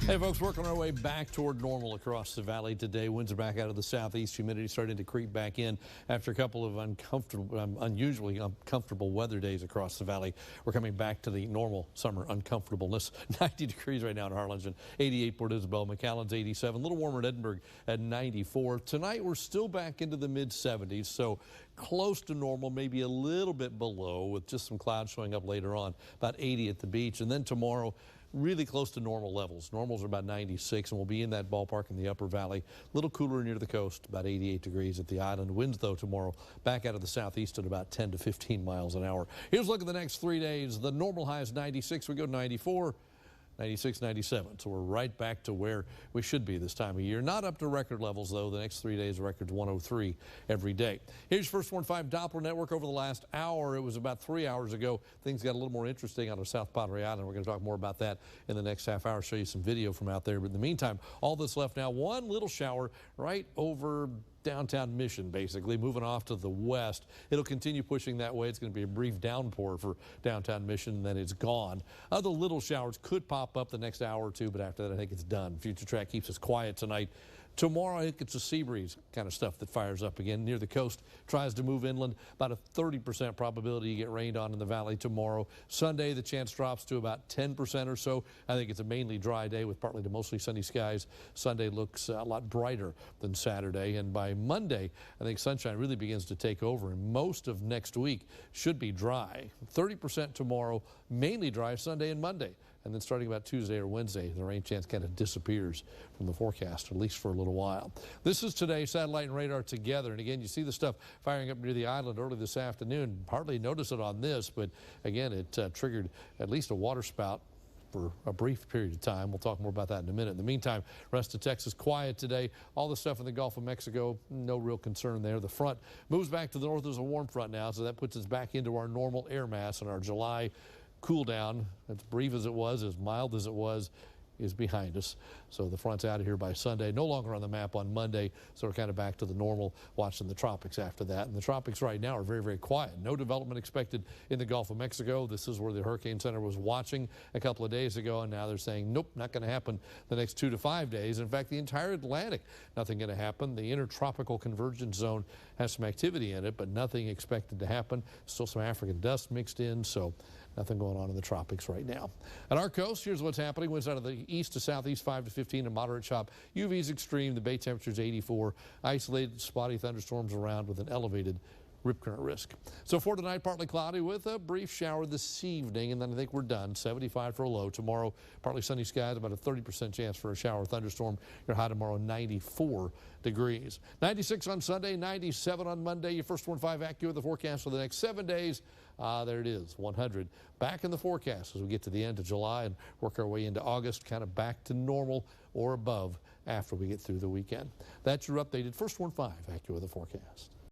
Hey folks, working our way back toward normal across the valley today. Winds are back out of the southeast. Humidity starting to creep back in after a couple of unusually uncomfortable weather days across the valley. We're coming back to the normal summer uncomfortableness. 90 degrees right now in Harlingen, 88 Port Isabel, McAllen's 87, a little warmer at Edinburgh at 94. Tonight we're still back into the mid 70s, so close to normal, maybe a little bit below with just some clouds showing up later on, about 80 at the beach. And then tomorrow, really close to normal levels. Normals are about 96, and we'll be in that ballpark in the upper valley. A little cooler near the coast, about 88 degrees at the island. Winds, though, tomorrow back out of the southeast at about 10 to 15 miles an hour. Here's a look at the next 3 days. The normal high is 96. We go to 94. 96, 97. So we're right back to where we should be this time of year. Not up to record levels, though. The next 3 days, record's 103 every day. Here's First Warn 5 Doppler Network over the last hour. It was about 3 hours ago. Things got a little more interesting out of South Padre Island. We're going to talk more about that in the next half hour, show you some video from out there. But in the meantime, all that's left now, one little shower right over downtown Mission, basically, moving off to the west. It'll continue pushing that way. It's going to be a brief downpour for downtown Mission, and then it's gone. Other little showers could pop up the next hour or two, but after that, I think it's done. Future Track keeps us quiet tonight. Tomorrow, I think it's a sea breeze kind of stuff that fires up again near the coast, tries to move inland. About a 30% probability you get rained on in the valley tomorrow. Sunday, the chance drops to about 10% or so. I think it's a mainly dry day with partly to mostly sunny skies. Sunday looks a lot brighter than Saturday, and by Monday, I think sunshine really begins to take over, and most of next week should be dry. 30% tomorrow, mainly dry Sunday and Monday. And then starting about Tuesday or Wednesday, the rain chance kind of disappears from the forecast, at least for a little while. This is today, satellite and radar together. And again, you see the stuff firing up near the island early this afternoon. Hardly notice it on this, but again, it triggered at least a water spout for a brief period of time. We'll talk more about that in a minute. In the meantime, rest of Texas quiet today. All the stuff in the Gulf of Mexico, no real concern there. The front moves back to the north as a warm front now, so that puts us back into our normal air mass and our July cool down, as brief as it was, as mild as it was, is behind us. So the front's out of here by Sunday. No longer on the map on Monday, so we're kind of back to the normal, watching the tropics after that. And the tropics right now are very, very quiet. No development expected in the Gulf of Mexico. This is where the Hurricane Center was watching a couple of days ago, and now they're saying, nope, not going to happen the next 2 to 5 days. In fact, the entire Atlantic, nothing going to happen. The intertropical convergence zone has some activity in it, but nothing expected to happen. Still some African dust mixed in, so nothing going on in the tropics right now. At our coast, here's what's happening. Winds out of the east to southeast, 5 to 15, a moderate chop. UV's extreme. The bay temperature is 84. Isolated spotty thunderstorms around with an elevated rip current risk. So for tonight, partly cloudy with a brief shower this evening, and then I think we're done. 75 for a low. Tomorrow, partly sunny skies, about a 30% chance for a shower thunderstorm. Your high tomorrow, 94 degrees. 96 on Sunday, 97 on Monday. Your First Warn 5 AccuWeather the forecast for the next 7 days. There it is, 100. Back in the forecast as we get to the end of July and work our way into August, kind of back to normal or above after we get through the weekend. That's your updated First Warn 5 AccuWeather forecast.